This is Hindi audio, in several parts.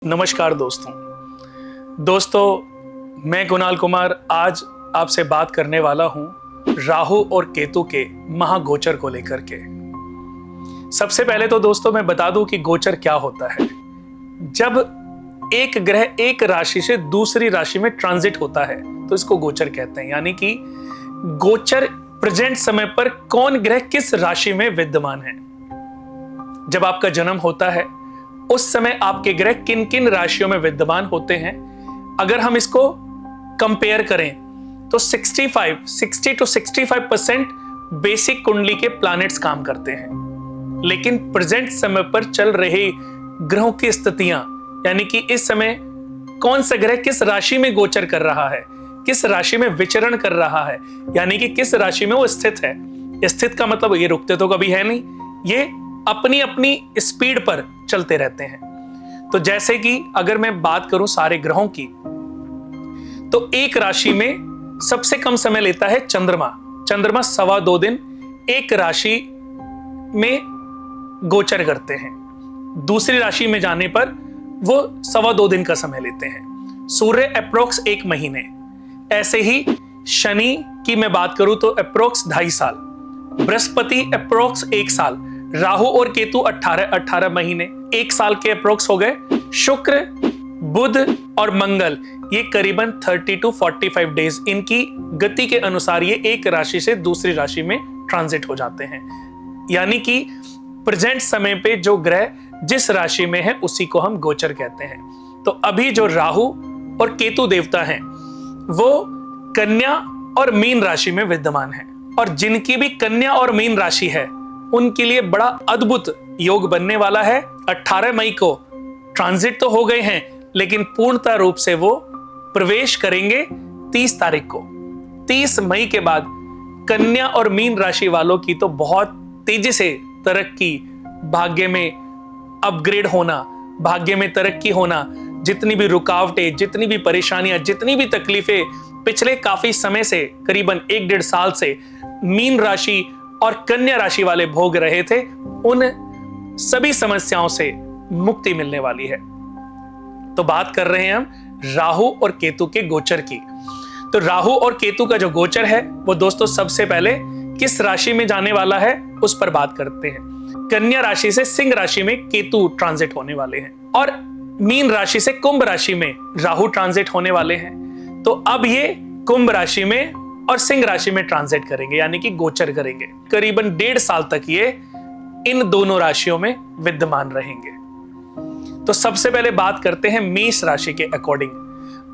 नमस्कार दोस्तों, मैं कुणाल कुमार आज आपसे बात करने वाला हूं राहु और केतु के महागोचर को लेकर के। सबसे पहले तो दोस्तों मैं बता दूं कि गोचर क्या होता है। जब एक ग्रह एक राशि से दूसरी राशि में ट्रांजिट होता है तो इसको गोचर कहते हैं। यानी कि गोचर प्रेजेंट समय पर कौन ग्रह किस राशि में विद्यमान है। जब आपका जन्म होता है उस समय आपके ग्रह किन किन राशियों में विद्यमान होते हैं, अगर हम इसको कंपेयर करें तो 60 to 65% बेसिक कुंडली के प्लैनेट्स काम करते हैं। लेकिन प्रेजेंट समय पर चल रहे ग्रहों की स्थितियां, यानी कि इस समय कौन सा ग्रह किस राशि में गोचर कर रहा है, किस राशि में विचरण कर रहा है, यानी कि किस राशि में वो स्थित है। स्थित का मतलब ये रुकते तो कभी है नहीं, ये अपनी अपनी स्पीड पर चलते रहते हैं। तो जैसे कि अगर मैं बात करूं सारे ग्रहों की, तो एक राशि में सबसे कम समय लेता है चंद्रमा 2.25 दिन एक राशि में गोचर करते हैं। दूसरी राशि में जाने पर वो 2.25 दिन का समय लेते हैं। सूर्य अप्रोक्स 1 महीने। ऐसे ही शनि की मैं बात करूं तो अप्रोक्स 2.5 साल, बृहस्पति अप्रोक्स 1 साल, राहु और केतु 18 महीने, 1 साल के अप्रोक्स हो गए। शुक्र, बुध और मंगल ये करीबन 30 to 45 डेज, इनकी गति के अनुसार ये एक राशि से दूसरी राशि में ट्रांजिट हो जाते हैं। यानी कि प्रेजेंट समय पे जो ग्रह जिस राशि में है उसी को हम गोचर कहते हैं। तो अभी जो राहु और केतु देवता हैं वो कन्या और मीन राशि में विद्यमान हैं, और जिनकी भी कन्या और मीन राशि है उनके लिए बड़ा अद्भुत योग बनने वाला है। 18 मई को ट्रांजिट तो हो गए हैं, लेकिन पूर्णतः रूप से वो प्रवेश करेंगे 30 तारीख को। 30 मई के बाद कन्या और मीन राशि वालों की तो बहुत तेजी से तरक्की, भाग्य में अपग्रेड होना, भाग्य में तरक्की होना, जितनी भी रुकावटें, जितनी भी परेशानियां, जितनी भी तकलीफें पिछले काफी समय से, करीबन 1-1.5 साल से मीन राशि और कन्या राशि वाले भोग रहे थे, उन सभी समस्याओं से मुक्ति मिलने वाली है। तो बात कर रहे हैं हम राहु और केतु के गोचर की। तो राहु और केतु का जो गोचर है वो दोस्तों सबसे पहले किस राशि में जाने वाला है उस पर बात करते हैं। कन्या राशि से सिंह राशि में केतु ट्रांजिट होने वाले हैं, और मीन राशि से कुंभ राशि में राहु ट्रांजिट होने वाले हैं। तो अब ये कुंभ राशि में और सिंह राशि में ट्रांजिट करेंगे, यानी कि गोचर करेंगे। करीबन 1.5 साल तक ये इन दोनों राशियों में विद्यमान रहेंगे। तो सबसे पहले बात करते हैं मेष राशि के अकॉर्डिंग।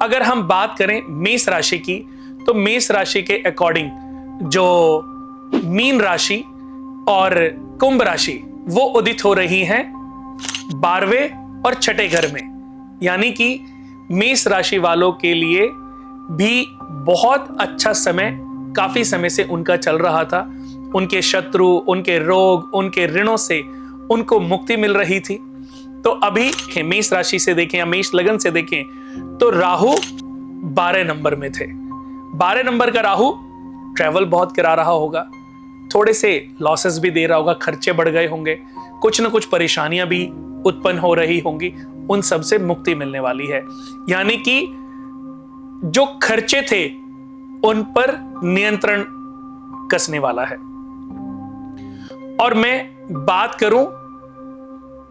अगर हम बात करें मेष राशि की, तो मेष राशि के अकॉर्डिंग जो मीन राशि और कुंभ राशि वो उदित हो रही हैं 12वें और 6ठे घर में। यानी कि मेष राशि वालों के लिए भी बहुत अच्छा समय काफी समय से उनका चल रहा था। उनके शत्रु, उनके रोग, उनके ऋणों से उनको मुक्ति मिल रही थी। तो अभी मेष राशि से देखें या मेष लगन से देखें तो राहु 12 नंबर में थे। 12 नंबर का राहु ट्रैवल बहुत करा रहा होगा, थोड़े से लॉसेस भी दे रहा होगा, खर्चे बढ़ गए होंगे, कुछ ना कुछ परेशानियां भी उत्पन्न हो रही होंगी, उन सब से मुक्ति मिलने वाली है। यानी कि जो खर्चे थे उन पर नियंत्रण कसने वाला है। और मैं बात करूं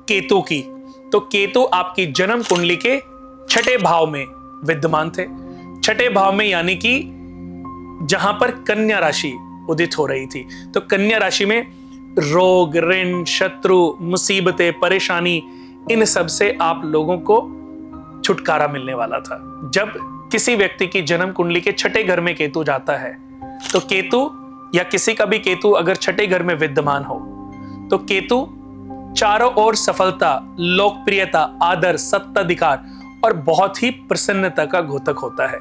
केतु की, तो केतु आपकी जन्म कुंडली के 6ठे भाव में विद्यमान थे। 6ठे भाव में, यानी कि जहां पर कन्या राशि उदित हो रही थी। तो कन्या राशि में रोग, ऋण, शत्रु, मुसीबतें, परेशानी, इन सब से आप लोगों को छुटकारा मिलने वाला था। जब किसी व्यक्ति की जन्म कुंडली के 6ठे घर में केतु जाता है, तो केतु या किसी का भी केतु अगर 6ठे घर में विद्यमान हो, तो केतु चारों ओर सफलता, लोकप्रियता, आदर, सत्ताधिकार और बहुत ही प्रसन्नता का घोतक होता है।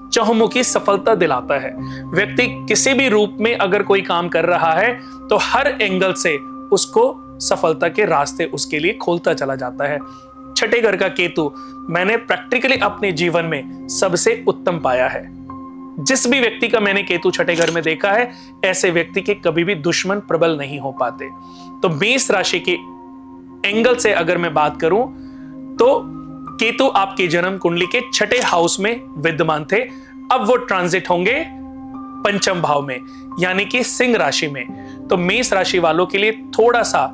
चहुमुखी सफलता दिलाता है। व्यक्ति किसी भी रूप में अगर कोई काम कर रहा है तो हर एंगल से उसको सफलता के रास्ते उसके लिए खोलता चला जाता है। 6ठे घर का केतु मैंने प्रैक्टिकली अपने जीवन में सबसे उत्तम पाया है। जिस भी व्यक्ति का मैंने केतु 6ठे घर में देखा है, ऐसे व्यक्ति के कभी भी दुश्मन प्रबल नहीं हो पाते। तो मेष राशि के एंगल से अगर मैं बात करूं तो केतु आपके जन्म कुंडली के छठे हाउस में विद्यमान थे, अब वो ट्रांजिट होंगे पंचम भाव में, यानी कि सिंह राशि में। तो मेष राशि वालों के लिए थोड़ा सा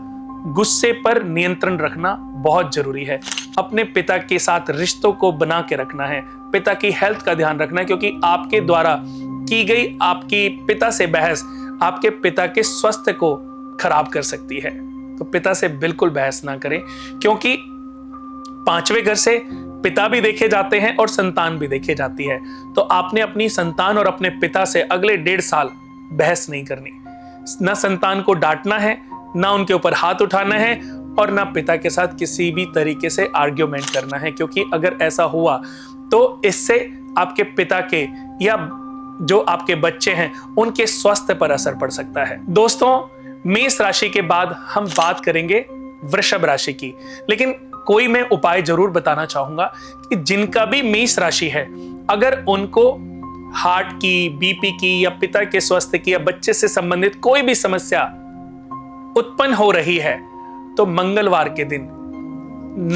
गुस्से पर नियंत्रण रखना बहुत जरूरी है। अपने पिता के साथ रिश्तों को बना के रखना है, पिता की हेल्थ का ध्यान रखना है, क्योंकि आपके द्वारा की गई आपकी पिता से बहस आपके पिता के स्वास्थ्य को खराब कर सकती है। तो पिता से बिल्कुल बहस ना करें, क्योंकि पांचवें घर से पिता भी देखे जाते हैं और संतान भी देखे जाती है। तो आपने अपनी संतान और अपने पिता से अगले 1.5 साल बहस नहीं करनी, ना संतान को डांटना है, ना उनके ऊपर हाथ उठाना है, और ना पिता के साथ किसी भी तरीके से आर्ग्यूमेंट करना है, क्योंकि अगर ऐसा हुआ तो इससे आपके पिता के या जो आपके बच्चे हैं उनके स्वास्थ्य पर असर पड़ सकता है। दोस्तों, मेष राशि के बाद हम बात करेंगे वृषभ राशि की, लेकिन कोई मैं उपाय जरूर बताना चाहूंगा कि जिनका भी मेष राशि है, अगर उनको हार्ट की, बीपी की या पिता के स्वास्थ्य की या बच्चे से संबंधित कोई भी समस्या उत्पन्न हो रही है, तो मंगलवार के दिन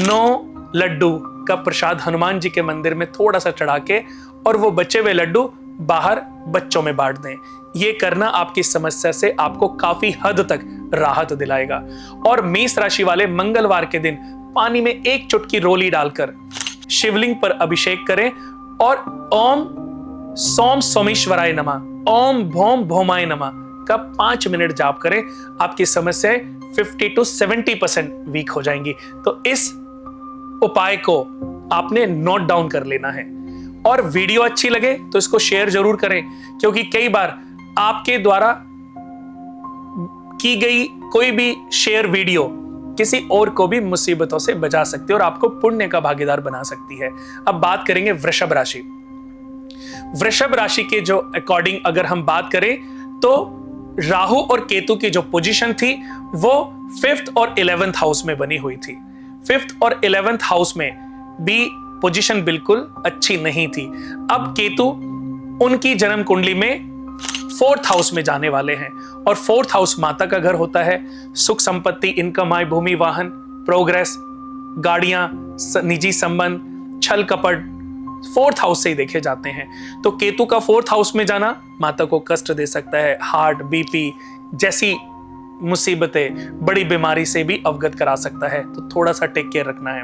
9 लड्डू का प्रसाद हनुमान जी के मंदिर में थोड़ा सा चढ़ा के और वो बचे हुए लड्डू बाहर बच्चों में बांट दें। ये करना आपकी समस्या से आपको काफी हद तक राहत दिलाएगा। और मेष राशि वाले मंगलवार के दिन पानी में 1 चुटकी रोली डालकर शिवलिंग पर अभिषेक करें और ओम सोम सोमेश्वराय नमः, ओम भौम भौमाय नमः का 5 मिनट जाप करें। आपकी समस्याएं 50 to 70% वीक हो जाएंगी। तो इस उपाय को आपने नोट डाउन कर लेना है। और वीडियो अच्छी लगे तो इसको शेयर जरूर करें, क्योंकि कई बार आपके द्वारा की गई कोई भी शेयर वीडियो किसी और को भी मुसीबतों से बचा सकती है और आपको पुण्य का भागीदार बना सकती है। अब बात करेंगे वृषभ राशि। वृषभ राशि के जो अकॉर्डिंग अगर हम बात करें तो राहु और केतु की जो पोजीशन थी वो 5th और 11th हाउस में बनी हुई थी। 5th और 11th हाउस में भी पोजीशन बिल्कुल अच्छी नहीं थी। अब केतु उनकी जन्म कुंडली में 4th हाउस में जाने वाले हैं, और 4th हाउस माता का घर होता है। सुख संपत्ति, इनकम, आय, भूमि, वाहन, प्रोग्रेस, गाड़ियां, निजी संबंध, छल कपट 4th हाउस से ही देखे जाते हैं। तो केतु का 4th हाउस में जाना माता को कष्ट दे सकता है। हार्ट, बीपी जैसी मुसीबतें, बड़ी बीमारी से भी अवगत करा सकता है। तो थोड़ा सा टेक केयर रखना है।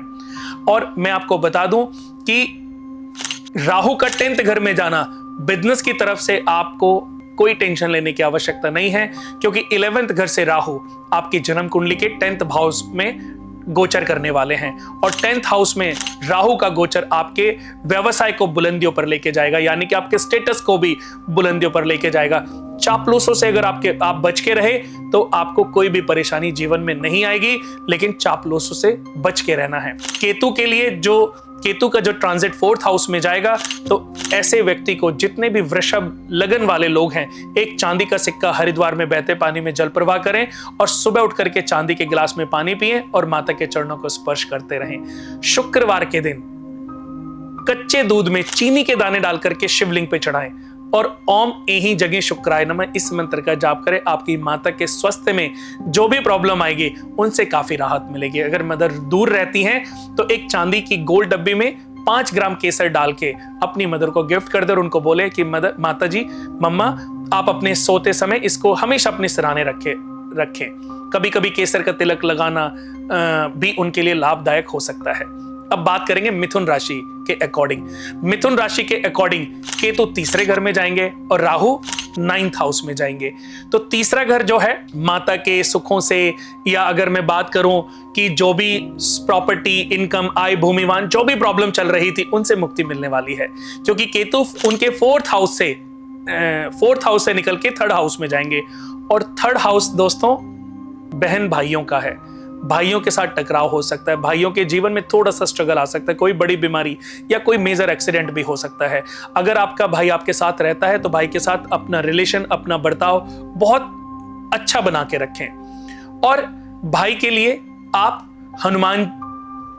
और मैं आपको बता दूं कि राहु का 10th घर में जाना बिजनेस की तरफ से आपको कोई टेंशन लेने की आवश्यकता नहीं है, क्योंकि 11th घर से राहु आपकी जन्म कुंडली के 10th हाउस में गोचर करने वाले हैं। और 10th हाउस में राहु का गोचर आपके व्यवसाय को बुलंदियों पर लेके जाएगा, यानी कि आपके स्टेटस को भी बुलंदियों पर लेके जाएगा। चापलूसों से अगर आप बच के रहे तो आपको कोई भी परेशानी जीवन में नहीं आएगी, लेकिन चापलूसों से बच के रहना है। केतु के लिए केतु का जो ट्रांजिट 4th हाउस में जाएगा, तो ऐसे व्यक्ति को, जितने भी वृषभ लगन वाले लोग हैं, एक चांदी का सिक्का हरिद्वार में बहते पानी में जल प्रवाह करें और सुबह उठ करके चांदी के गिलास में पानी पिएं और माता के चरणों को स्पर्श करते रहें। शुक्रवार के दिन कच्चे दूध में चीनी के दाने डाल करके शिवलिंग पे चढ़ाएं और ओम एहि जगह शुक्राय नमः इस मंत्र का जाप करें। आपकी माता के स्वास्थ्य में जो भी प्रॉब्लम आएगी उनसे काफी राहत मिलेगी। अगर मदर दूर रहती हैं तो एक चांदी की गोल डब्बी में 5 ग्राम केसर डाल के अपनी मदर को गिफ्ट कर दे और उनको बोले कि माता जी, मम्मा, आप अपने सोते समय इसको हमेशा अपने सिरहाने रखें। कभी कभी केसर का तिलक लगाना भी उनके लिए लाभदायक हो सकता है। अब बात करेंगे मिथुन राशि के अकॉर्डिंग। मिथुन राशि के अकॉर्डिंग केतु 3रे घर में जाएंगे और राहु 9th हाउस में जाएंगे। तो 3रा घर जो है माता के सुखों से, या अगर मैं बात करूं कि जो भी प्रॉपर्टी, इनकम, आय, भूमिवान जो भी प्रॉब्लम चल रही थी उनसे मुक्ति मिलने वाली है, क्योंकि केतु उनके 4th हाउस से निकल के 3rd हाउस में जाएंगे। और 3rd हाउस दोस्तों बहन भाइयों का है। भाइयों के साथ टकराव हो सकता है, भाइयों के जीवन में थोड़ा सा स्ट्रगल आ सकता है, कोई बड़ी बीमारी या कोई मेजर एक्सीडेंट भी हो सकता है। अगर आपका भाई आपके साथ रहता है तो भाई के साथ अपना रिलेशन, अपना बर्ताव बहुत अच्छा बना के रखें। और भाई के लिए आप हनुमान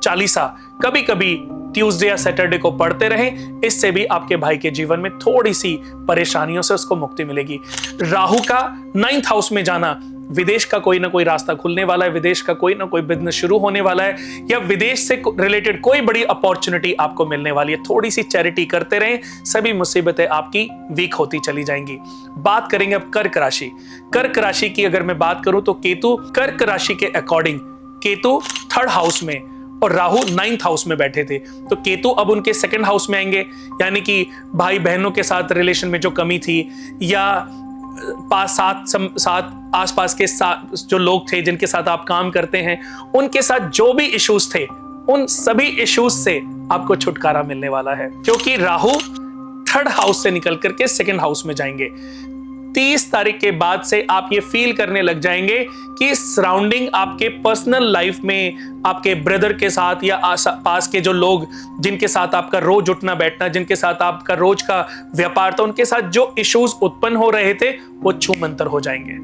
चालीसा कभी कभी ट्यूसडे या सैटरडे को पढ़ते रहें, इससे भी आपके भाई के जीवन में थोड़ी सी परेशानियों से उसको मुक्ति मिलेगी। राहु का 9th हाउस में जाना विदेश का कोई ना कोई रास्ता खुलने वाला है, विदेश का कोई ना कोई बिजनेस शुरू होने वाला है, या विदेश से रिलेटेड कोई बड़ी अपॉर्चुनिटी आपको मिलने वाली है। थोड़ी सी चैरिटी करते रहें, सभी मुसीबतें आपकी वीक होती चली जाएंगी। बात करेंगे अब कर्क राशि। कर्क राशि की अगर मैं बात करूं तो केतु कर्क राशि के अकॉर्डिंग, केतु 3rd हाउस में और राहु 9th हाउस में बैठे थे, तो केतु अब उनके 2nd हाउस में आएंगे। यानी कि भाई बहनों के साथ रिलेशन में जो कमी थी, या साथ आसपास के साथ जो लोग थे जिनके साथ आप काम करते हैं, उनके साथ जो भी इश्यूज थे, उन सभी इश्यूज से आपको छुटकारा मिलने वाला है, क्योंकि राहु 3rd हाउस से निकल करके 2nd हाउस में जाएंगे। 30 तारीख के बाद से आप ये फील करने लग जाएंगे कि सराउंडिंग आपके पर्सनल लाइफ में, आपके ब्रदर के साथ या पास के जो लोग जिनके साथ आपका रोज उठना बैठना, जिनके साथ आपका रोज का व्यापार था, उनके साथ जो इश्यूज उत्पन्न हो रहे थे वो छूमंतर हो जाएंगे।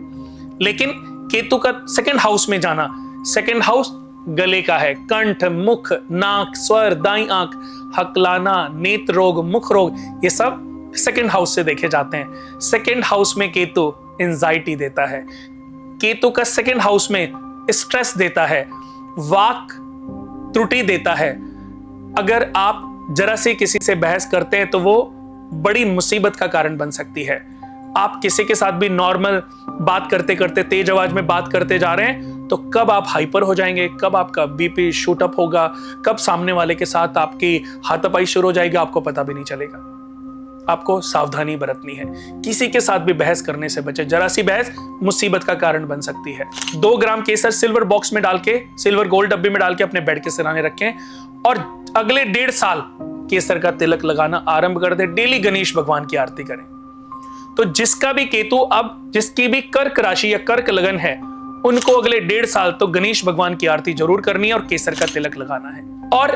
लेकिन केतु का 2nd हाउस में जाना, 2nd हाउस गले का है, कंठ, मुख, नाक, स्वर, दाई आंख, हकलाना, नेत्र रोग, मुख रोग, ये सब 2nd हाउस से देखे जाते हैं। 2nd हाउस में केतु एंजाइटी देता है, केतु का 2nd हाउस में स्ट्रेस देता है, वाक त्रुटि देता है। अगर आप जरा से किसी से बहस करते हैं तो वो बड़ी मुसीबत का कारण बन सकती है। आप किसी के साथ भी नॉर्मल बात करते करते तेज आवाज में बात करते जा रहे हैं तो कब आप हाइपर हो जाएंगे, कब आपका बीपी शूट अप होगा, कब सामने वाले के साथ आपकी हाथापाई शुरू हो जाएगी, आपको पता भी नहीं चलेगा। आपको सावधानी बरतनी है, किसी के साथ भी बहस करने से बचे। जरा सी बहस मुसीबत का कारण बन सकती है। 2 ग्राम केसर सिल्वर बॉक्स में डाल के, सिल्वर गोल्ड डब्बे में डाल के अपने बेड के सिराने रखें और अगले 1.5 साल केसर का तिलक लगाना आरंभ कर दें। डेली गणेश भगवान की आरती करें। तो जिसका भी केतु, अब जिसकी भी कर्क राशि या कर्क लगन है, उनको अगले 1.5 साल तो गणेश भगवान की आरती जरूर करनी है और केसर का तिलक लगाना है। और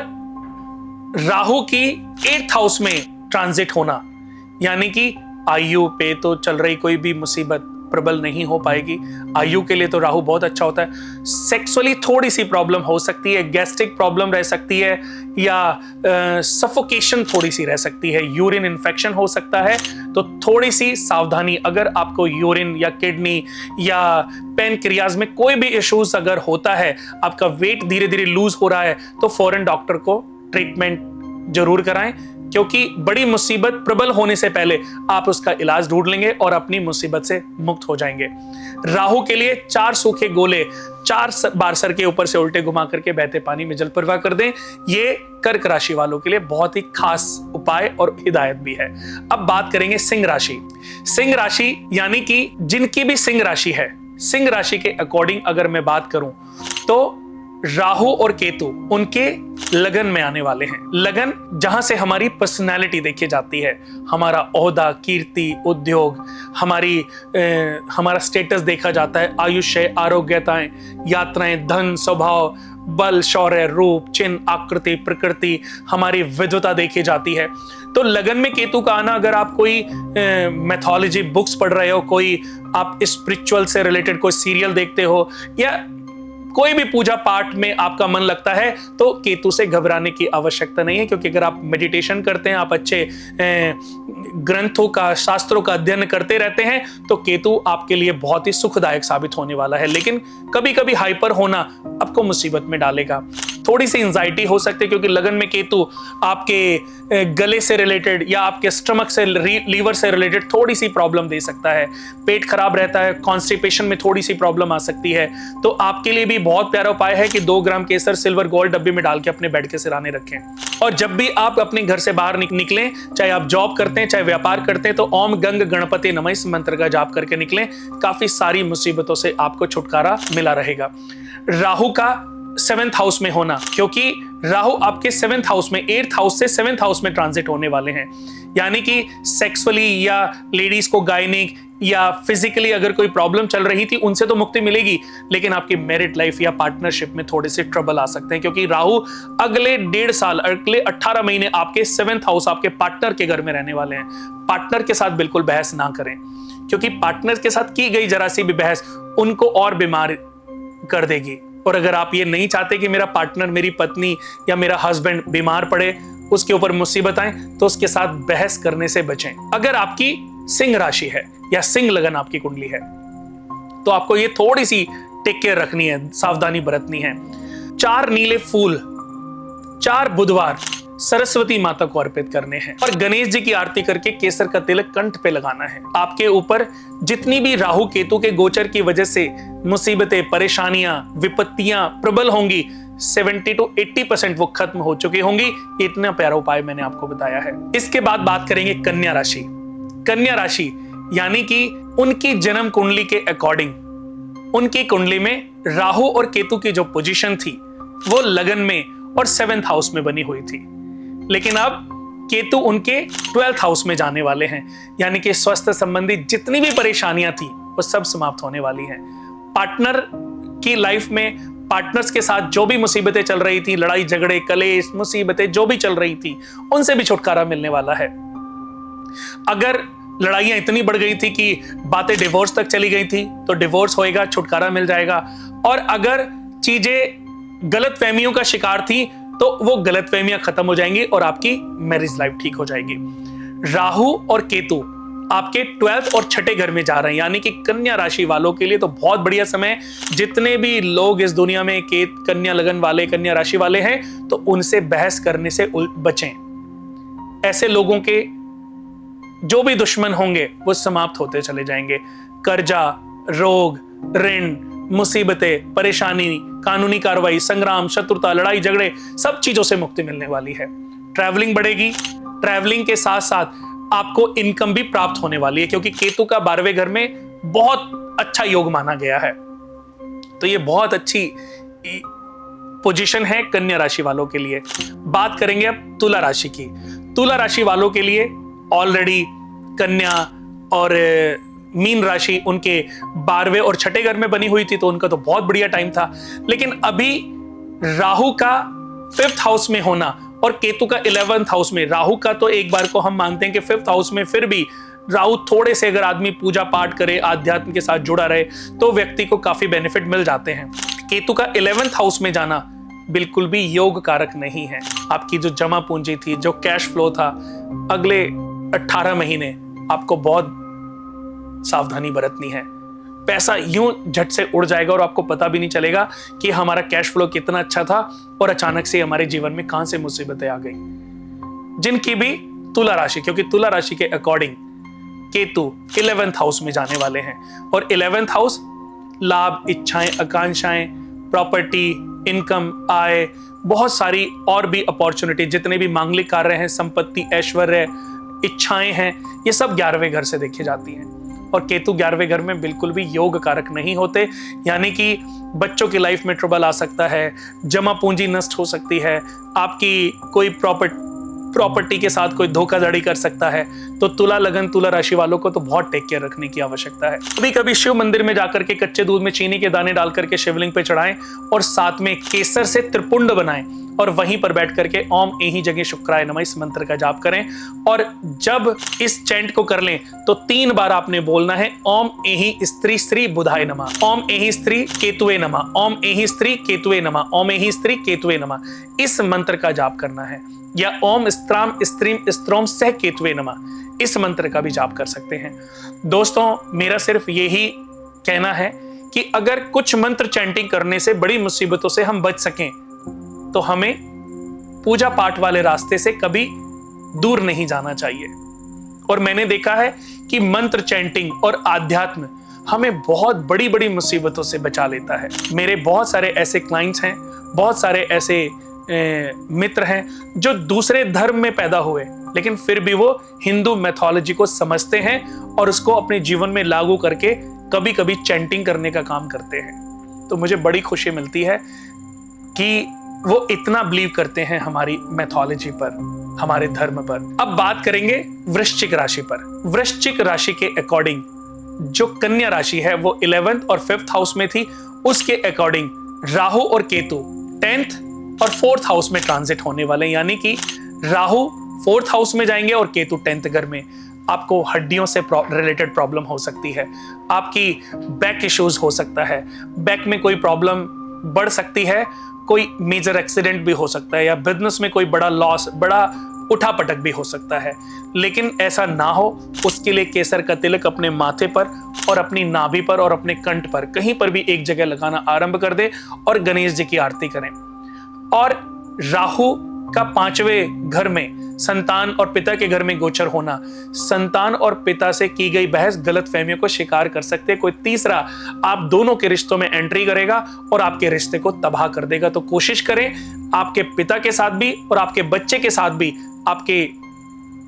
राहु की 8th हाउस में ट्रांजिट होना, यानी कि आयु पे तो चल रही कोई भी मुसीबत प्रबल नहीं हो पाएगी। आयु के लिए तो राहु बहुत अच्छा होता है। सेक्सुअली थोड़ी सी प्रॉब्लम हो सकती है, गैस्ट्रिक प्रॉब्लम रह सकती है, या सफोकेशन थोड़ी सी रह सकती है, यूरिन इन्फेक्शन हो सकता है। तो थोड़ी सी सावधानी, अगर आपको यूरिन या किडनी या पैनक्रियाज में कोई भी इश्यूज अगर होता है, आपका वेट धीरे धीरे लूज हो रहा है, तो फौरन डॉक्टर को ट्रीटमेंट जरूर कराएं, क्योंकि बड़ी मुसीबत प्रबल होने से पहले आप उसका इलाज ढूंढ लेंगे और अपनी मुसीबत से मुक्त हो जाएंगे। राहु के लिए 4 सूखे गोले 4 बार सर के ऊपर से उल्टे घुमा करके बहते पानी में जल प्रवाह कर दें। ये कर्क राशि वालों के लिए बहुत ही खास उपाय और हिदायत भी है। अब बात करेंगे सिंह राशि। सिंह राशि यानी कि जिनकी भी सिंह राशि है, सिंह राशि के अकॉर्डिंग अगर मैं बात करूं तो राहु और केतु उनके लगन में आने वाले हैं। लगन जहां से हमारी पर्सनालिटी देखी जाती है, हमारा ओहदा, कीर्ति, उद्योग, हमारा स्टेटस देखा जाता है, आयुष्य, आरोग्यताएं, यात्राएं, धन, स्वभाव, बल, शौर्य, रूप, चिन्ह, आकृति, प्रकृति, हमारी विद्वता देखी जाती है। तो लगन में केतु का आना, अगर आप कोई मैथोलॉजी बुक्स पढ़ रहे हो, कोई आप स्पिरिचुअल से रिलेटेड कोई सीरियल देखते हो, या कोई भी पूजा पाठ में आपका मन लगता है, तो केतु से घबराने की आवश्यकता नहीं है। क्योंकि अगर आप मेडिटेशन करते हैं, आप अच्छे ग्रंथों का, शास्त्रों का अध्ययन करते रहते हैं, तो केतु आपके लिए बहुत ही सुखदायक साबित होने वाला है। लेकिन कभी कभी हाइपर होना आपको मुसीबत में डालेगा। थोड़ी सी एंजाइटी हो सकती है, क्योंकि लगन में केतु आपके गले से रिलेटेड या आपके स्टमक से, लीवर से रिलेटेड थोड़ी सी प्रॉब्लम दे सकता है। पेट खराब रहता है, कॉन्स्टिपेशन में थोड़ी सी प्रॉब्लम आ सकती है। तो आपके लिए भी बहुत प्यारा उपाय है कि 2 ग्राम केसर सिल्वर गोल्ड डब्बे में डाल के अपने बेड के सिराने रखें। और जब भी आप अपने घर से बाहर निकलें, चाहे आप जॉब करते हैं, चाहे व्यापार करते हैं, तो ओम गंग गणपति नमः इस मंत्र का जाप करके निकलें। काफी सारी मुसीबतों से आपको छुटकारा मिला रहेगा। राहु का 7th हाउस में होना, क्योंकि राहु आपके 7th हाउस में, 8th हाउस से 7th हाउस में ट्रांजिट होने वाले हैं। यानी कि सेक्सुअली या लेडीज को गायनिक या फिजिकली अगर कोई प्रॉब्लम चल रही थी, उनसे तो मुक्ति मिलेगी, लेकिन आपकी मैरिड लाइफ या पार्टनरशिप में थोड़े से ट्रबल आ सकते हैं। क्योंकि राहु अगले 1.5 साल, अगले 18 महीने आपके 7th हाउस, आपके पार्टनर के घर में रहने वाले हैं। पार्टनर के साथ बिल्कुल बहस ना करें, क्योंकि पार्टनर के साथ की गई जरा सी भी बहस उनको और बीमार कर देगी। और अगर आप ये नहीं चाहते कि मेरा पार्टनर, मेरी पत्नी या मेरा हस्बैंड बीमार पड़े, उसके ऊपर मुसीबत आए, तो उसके साथ बहस करने से बचें। अगर आपकी सिंह राशि है या सिंह लगन आपकी कुंडली है, तो आपको ये थोड़ी सी टेक केयर रखनी है, सावधानी बरतनी है। 4 नीले फूल 4 बुधवार सरस्वती माता को अर्पित करने हैं और गणेश जी की आरती करके केसर का तिलक कंठ पे लगाना है। आपके ऊपर जितनी भी राहु केतु के गोचर की वजह से मुसीबतें, परेशानियां, विपत्तियां प्रबल होंगी, 70 to 80% वो खत्म हो चुकी होंगी। इतना प्यारा उपाय मैंने आपको बताया है। इसके बाद बात करेंगे कन्या राशि। कन्या राशि यानी कि उनकी जन्म कुंडली के अकॉर्डिंग उनकी कुंडली में राहु और केतु की जो पोजीशन थी वो लगन में और 7th हाउस में बनी हुई थी, लेकिन अब केतु उनके 12th हाउस में जाने वाले हैं, यानी कि स्वास्थ्य संबंधी जितनी भी परेशानियां थी वो सब समाप्त होने वाली हैं। पार्टनर की लाइफ में पार्टनर्स के साथ जो भी मुसीबतें चल रही थी, लड़ाई झगड़े, कलेश, मुसीबतें जो भी चल रही थी, उनसे भी छुटकारा मिलने वाला है। अगर लड़ाइयां इतनी बढ़ गई थी कि बातें डिवोर्स तक चली गई थी तो डिवोर्स होएगा, छुटकारा मिल जाएगा। और अगर चीजें गलतफहमियों का शिकार थी तो वो गलतफहमियां खत्म हो जाएंगी और आपकी मैरिज लाइफ ठीक हो जाएगी। राहु और केतु आपके 12th और 6ठे घर में जा रहे हैं, यानी कि कन्या राशि वालों के लिए तो बहुत बढ़िया समय। जितने भी लोग इस दुनिया में कन्या लगन वाले, कन्या राशि वाले हैं, तो उनसे बहस करने से बचें। ऐसे लोगों के जो भी दुश्मन होंगे वो समाप्त होते चले जाएंगे। कर्जा, रोग, ऋण, मुसीबतें, परेशानी, कानूनी कार्रवाई, संग्राम, शत्रुता, लड़ाई झगड़े, सब चीजों से मुक्ति मिलने वाली है। ट्रैवलिंग बढ़ेगी। ट्रैवलिंग के साथ साथ आपको इनकम भी प्राप्त होने वाली है, क्योंकि केतु का 12वें घर में बहुत अच्छा योग माना गया है। तो ये बहुत अच्छी पोजीशन है कन्या राशि वालों के लिए। बात करेंगे अब तुला राशि की। तुला राशि वालों के लिए ऑलरेडी कन्या और मीन राशि उनके 12वें और 6ठे घर में बनी हुई थी, तो उनका तो बहुत बढ़िया टाइम था। लेकिन अभी राहु का 5th हाउस में होना और केतु का 11th हाउस में, राहु का तो एक बार को हम मानते हैं कि 5th हाउस में, फिर भी राहु थोड़े से अगर आदमी पूजा पाठ करे, आध्यात्म के साथ जुड़ा रहे, तो व्यक्ति को काफी बेनिफिट मिल जाते हैं। केतु का 11th हाउस में जाना बिल्कुल भी योग कारक नहीं है। आपकी जो जमा पूंजी थी, जो कैश फ्लो था, अगले 18 महीने आपको बहुत सावधानी बरतनी है। पैसा यूं झट से उड़ जाएगा और आपको पता भी नहीं चलेगा कि हमारा कैश फ्लो कितना अच्छा था और अचानक से हमारे जीवन में कहां से मुसीबतें आ गई। जिनकी भी तुला राशि, क्योंकि तुला राशि के अकॉर्डिंग केतु 11th हाउस में जाने वाले हैं, और 11th हाउस लाभ, इच्छाएं, आकांक्षाएं, प्रॉपर्टी, इनकम, आय, बहुत सारी और भी अपॉर्चुनिटी, जितने भी मांगलिक कार्य हैं, संपत्ति, ऐश्वर्य, इच्छाएं हैं, ये सब 11वें घर से देखी जाती हैं। और केतु 11वें घर में बिल्कुल भी योग कारक नहीं होते, यानी कि बच्चों की लाइफ में ट्रबल आ सकता है, जमा पूंजी नष्ट हो सकती है, आपकी कोई प्रॉपर्टी के साथ कोई धोखाधड़ी कर सकता है। तो तुला लगन, तुला राशि वालों को तो बहुत टेक केयर रखने की आवश्यकता है। कभी कभी शिव मंदिर में जाकर के कच्चे दूध में चीनी के दाने डाल करके शिवलिंग पे चढ़ाएं और साथ में केसर से त्रिपुंड बनाएं और वहीं पर बैठ करके ओम एहि जगह शुक्राय नमः इस मंत्र का जाप करें। और जब इस चैंट को कर लें तो 3 बार आपने बोलना है ओम एहि स्त्री श्री बुधाय नमः, ओम एहि स्त्री केतुवे नमः, ओम एहि स्त्री केतुवे नमः, ओम एहि स्त्री केतुवे नमः। इस मंत्र का जाप करना है, या ओम स्त्राम स्त्रीम स्त्रोम सह केतुवे नमः, इस मंत्र का भी जाप कर सकते हैं। दोस्तों, मेरा सिर्फ यही कहना है कि अगर कुछ मंत्र चैंटिंग करने से बड़ी मुसीबतों से हम बच सकें तो हमें पूजा पाठ वाले रास्ते से कभी दूर नहीं जाना चाहिए। और मैंने देखा है कि मंत्र चैंटिंग और आध्यात्म हमें बहुत बड़ी बड़ी मुसीबतों से बचा लेता है। मेरे बहुत सारे ऐसे क्लाइंट्स हैं, बहुत सारे ऐसे मित्र हैं जो दूसरे धर्म में पैदा हुए, लेकिन फिर भी वो हिंदू मैथोलॉजी को समझते हैं और उसको अपने जीवन में लागू करके कभी कभी चैंटिंग करने का काम करते हैं। तो मुझे बड़ी खुशी मिलती है कि वो इतना बिलीव करते हैं हमारी मैथोलॉजी पर, हमारे धर्म पर। अब बात करेंगे वृश्चिक राशि पर। वृश्चिक राशि के अकॉर्डिंग जो कन्या राशि है वो 11th और 5th हाउस में थी, उसके अकॉर्डिंग राहु और केतु 10th और 4th हाउस में ट्रांजिट होने वाले, यानी कि राहु 4th हाउस में जाएंगे और केतु 10th घर में। आपको हड्डियों से रिलेटेड प्रॉब्लम हो सकती है, आपकी बैक इश्यूज हो सकता है, बैक में कोई प्रॉब्लम बढ़ सकती है, कोई मेजर एक्सीडेंट भी हो सकता है, या बिजनेस में कोई बड़ा लॉस, बड़ा उठापटक भी हो सकता है, लेकिन ऐसा ना हो उसके लिए केसर का तिलक अपने माथे पर और अपनी नाभि पर और अपने कंठ पर कहीं पर भी एक जगह लगाना आरंभ कर दे और गणेश जी की आरती करें। और राहु का 5वें घर में संतान और पिता के घर में गोचर होना संतान और पिता से की गई बहस गलत फहमियों को शिकार कर सकते हैं। कोई तीसरा आप दोनों के रिश्तों में एंट्री करेगा और आपके रिश्ते को तबाह कर देगा। तो कोशिश करें आपके पिता के साथ भी और आपके बच्चे के साथ भी आपके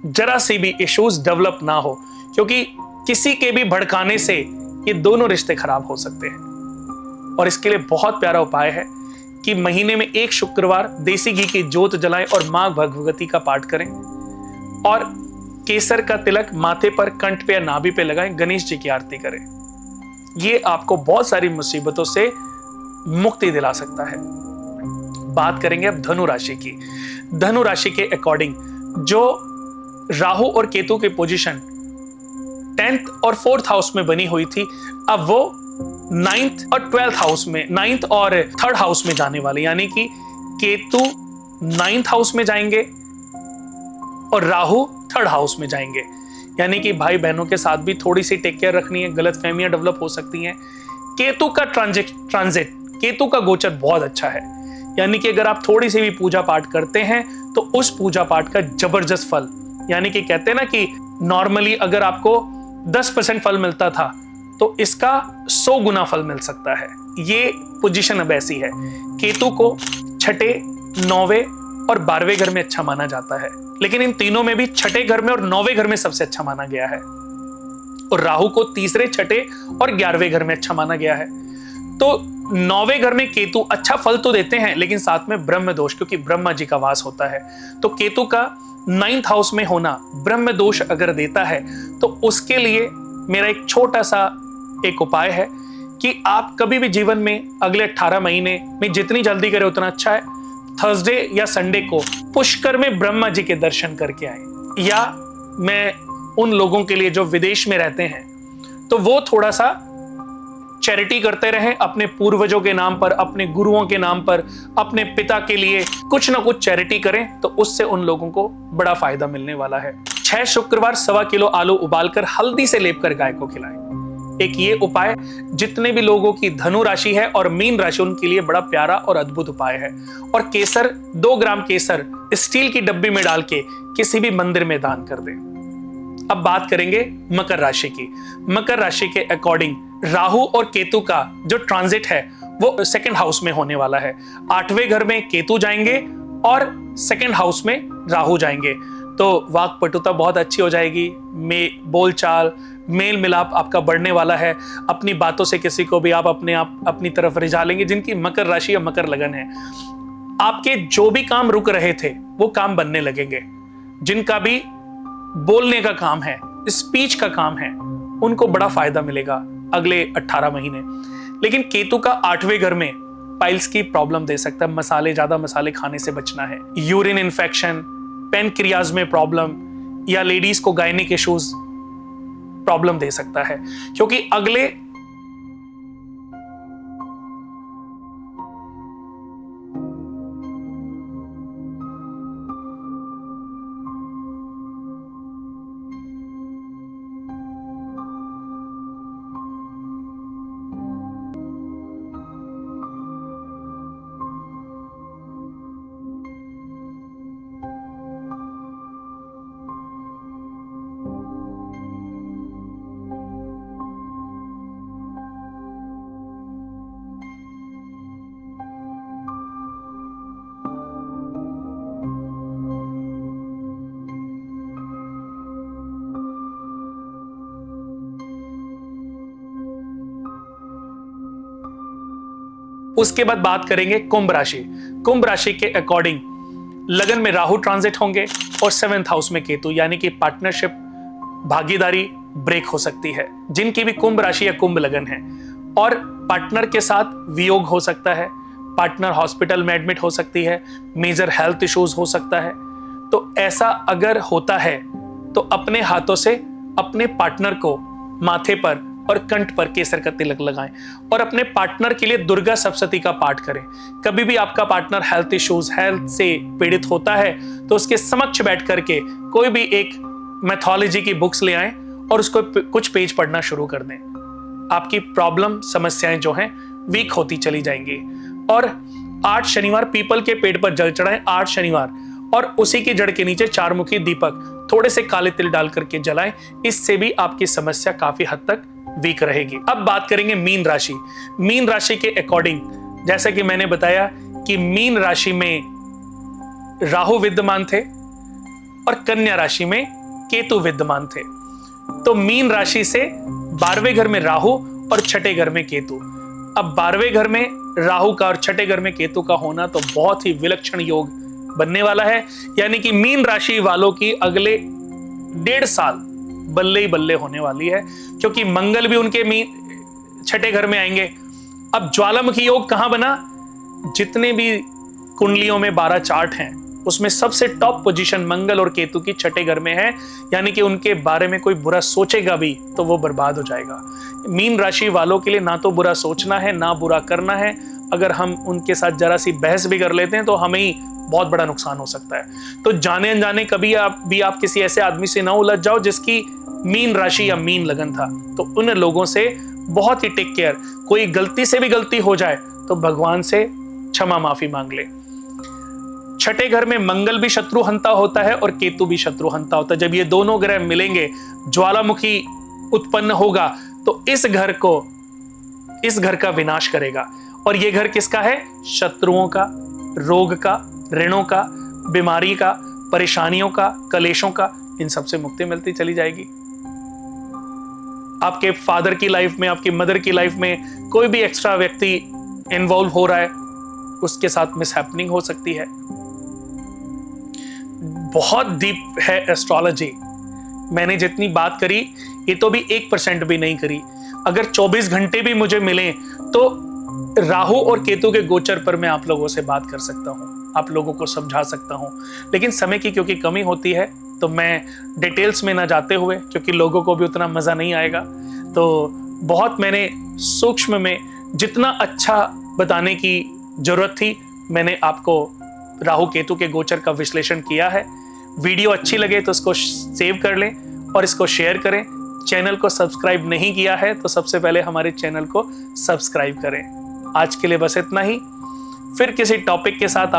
जरा सी भी इश्यूज डेवलप ना हो, क्योंकि किसी के भी भड़काने से ये दोनों रिश्ते खराब हो सकते हैं। और इसके लिए बहुत प्यारा उपाय है कि महीने में एक शुक्रवार देसी घी की जोत जलाएं और मां भगवती का पाठ करें और केसर का तिलक माथे पर, कंठ पे या नाभि पे लगाएं, गणेश जी की आरती करें। ये आपको बहुत सारी मुसीबतों से मुक्ति दिला सकता है। बात करेंगे अब धनु राशि की। धनु राशि के अकॉर्डिंग जो राहु और केतु की पोजीशन 10th और 4th हाउस में बनी हुई थी, अब वो 9th और 12th हाउस में, 9th और 3rd हाउस में जाने वाले, यानी कि केतु 9th हाउस में जाएंगे और राहु 3rd हाउस में जाएंगे। यानी कि भाई बहनों के साथ भी थोड़ी सी टेक केयर रखनी है, गलत फहमियां डेवलप हो सकती हैं। केतु का ट्रांजिट, केतु का गोचर बहुत अच्छा है, यानी कि अगर आप थोड़ी सी भी पूजा पाठ करते हैं तो उस पूजा पाठ का जबरदस्त फल, यानी कि कहते हैं ना कि नॉर्मली अगर आपको 10% फल मिलता था तो इसका 100 गुना फल मिल सकता है। ये पोजीशन अब ऐसी है। केतु को 6ठे, 9वें और 12वें घर में अच्छा माना जाता है, लेकिन इन तीनों में भी 6ठे घर में और 9वें घर में सबसे अच्छा माना गया है। और राहु को 3रे, 6ठे और 11वें घर में अच्छा माना गया है। तो 9वें घर में केतु अच्छा फल तो देते हैं, लेकिन साथ में ब्रह्म दोष, क्योंकि ब्रह्मा जी का वास होता है। तो केतु का 9th हाउस में होना ब्रह्म दोष अगर देता है तो उसके लिए मेरा एक छोटा सा एक उपाय है कि आप कभी भी जीवन में अगले 18 महीने में जितनी जल्दी करें उतना अच्छा है, थर्सडे या संडे को पुष्कर में ब्रह्मा जी के दर्शन करके आए। या मैं उन लोगों के लिए जो विदेश में रहते हैं तो वो थोड़ा सा चैरिटी करते रहें, अपने पूर्वजों के नाम पर, अपने गुरुओं के नाम पर, अपने पिता के लिए कुछ ना कुछ चैरिटी करें, तो उससे उन लोगों को बड़ा फायदा मिलने वाला है। 6 शुक्रवार 1.25 किलो आलू उबालकर हल्दी से लेपकर गाय को खिलाएं। एक ये उपाय जितने भी लोगों की धनु राशि है और मीन राशि उनके लिए बड़ा प्यारा और अद्भुत उपाय है। और केसर, 2 ग्राम केसर स्टील की डब्बी में डाल के किसी भी मंदिर में दान कर दें। अब बात करेंगे मकर राशि की। मकर राशि के अकॉर्डिंग राहु और केतु का जो ट्रांजिट है वो 2nd हाउस में होने वाला है। 8वें घर में केतु जाएंगे और 2nd हाउस में राहु जाएंगे। तो वाक पटुता बहुत अच्छी हो जाएगी, बोलचाल, मेल मिलाप आपका बढ़ने वाला है। अपनी बातों से किसी को भी आप अपनी तरफ रिझा लेंगे। जिनकी मकर राशि या मकर लगन है, आपके जो भी काम रुक रहे थे वो काम बनने लगेंगे। जिनका भी बोलने का काम है, स्पीच का काम है, उनको बड़ा फायदा मिलेगा अगले 18 महीने। लेकिन केतु का 8वें घर में पाइल्स की प्रॉब्लम दे सकता है। ज्यादा मसाले खाने से बचना है। यूरिन इन्फेक्शन, पेनक्रियाज में प्रॉब्लम, या लेडीज को गायनिक इश्यूज प्रॉब्लम दे सकता है, क्योंकि अगले उसके बाद बात करेंगे कुंभ राशि। कुंभ राशि के अकॉर्डिंग लगन में राहु ट्रांजिट होंगे और 7th हाउस में केतु, यानी कि पार्टनरशिप, भागीदारी ब्रेक हो सकती है। जिनकी भी कुंभ राशि या कुंभ लगन है और पार्टनर के साथ वियोग हो सकता है, पार्टनर हॉस्पिटल में एडमिट हो सकती है, मेजर हेल्थ इश्यूज हो सकता है। तो ऐसा अगर होता है तो अपने हाथों से अपने पार्टनर को माथे पर और कंठ पर केसर का तिलक लगाएं और अपने पार्टनर के लिए दुर्गा सप्तशती का पाठ करें। कभी भी आपका पार्टनर हेल्थ इश्यूज, हेल्थ से पीड़ित होता है तो उसके समक्ष बैठ करके कोई भी एक मैथोलॉजी की बुक्स ले आएं और उसको कुछ पेज पढ़ना शुरू कर दें। आपकी प्रॉब्लम, समस्याएं जो हैं वीक होती चली जाएंगी। और 8 शनिवार पीपल के पेड़ पर जल चढ़ाएं, 8 शनिवार, और उसी की जड़ के नीचे 4 मुखी दीपक थोड़े से काले तिल डाल करके जलाएं। इससे भी आपकी समस्या काफी हद तक वीक रहेगी। अब बात करेंगे मीन राशि। मीन राशि के अकॉर्डिंग, जैसा कि मैंने बताया कि मीन राशि में राहु विद्यमान थे और कन्या राशि में केतु विद्यमान थे। तो मीन राशि से 12वें घर में राहु और छठे घर में केतु। अब 12वें घर में राहु का और छठे घर में केतु का होना तो बहुत ही विलक्षण योग बनने वाला है। यानी कि मीन राशि वालों की अगले 1.5 साल बल्ले ही बल्ले होने वाली है, क्योंकि मंगल भी उनके छठे घर में आएंगे। अब ज्वालामुखी योग कहां बना? जितने भी कुंडलियों में 12 चार्ट हैं उसमें सबसे टॉप पोजीशन मंगल और केतु की छठे घर में है। यानी कि उनके बारे में कोई बुरा सोचेगा भी तो वो बर्बाद हो जाएगा। मीन राशि वालों के लिए ना तो बुरा सोचना है ना बुरा करना है। अगर हम उनके साथ जरा सी बहस भी कर लेते हैं तो हमें ही बहुत बड़ा नुकसान हो सकता है। तो जाने अनजाने कभी आप किसी ऐसे आदमी से ना उलझ जाओ जिसकी मीन राशि या मीन लगन था। तो उन लोगों से बहुत ही टेक केयर। कोई गलती से भी गलती हो जाए तो भगवान से क्षमा माफी मांग ले। छठे घर में मंगल भी शत्रुहंता होता है और केतु भी शत्रुहंता होता है। जब ये दोनों ग्रह मिलेंगे, ज्वालामुखी उत्पन्न होगा तो इस घर का विनाश करेगा। और ये घर किसका है? शत्रुओं का, रोग का, ऋणों का, बीमारी का, परेशानियों का, कलेशों का, इन सब से मुक्ति मिलती चली जाएगी। आपके फादर की लाइफ में, आपकी मदर की लाइफ में कोई भी एक्स्ट्रा व्यक्ति इन्वॉल्व हो रहा है, उसके साथ मिसहैपनिंग हो सकती है। बहुत डीप है एस्ट्रोलॉजी। मैंने जितनी बात करी ये तो भी 1% भी नहीं करी। अगर 24 घंटे भी मुझे मिले तो राहु और केतु के गोचर पर मैं आप लोगों से बात कर सकता हूं, आप लोगों को समझा सकता हूं। लेकिन समय की क्योंकि कमी होती है तो मैं डिटेल्स में ना जाते हुए, क्योंकि लोगों को भी उतना मजा नहीं आएगा, तो बहुत मैंने सूक्ष्म में जितना अच्छा बताने की जरूरत थी मैंने आपको राहु केतु के गोचर का विश्लेषण किया है। वीडियो अच्छी लगे तो इसको सेव कर लें और इसको शेयर करें। चैनल को सब्सक्राइब नहीं किया है तो सबसे पहले हमारे चैनल को सब्सक्राइब करें। आज के लिए बस इतना ही। फिर किसी टॉपिक के साथ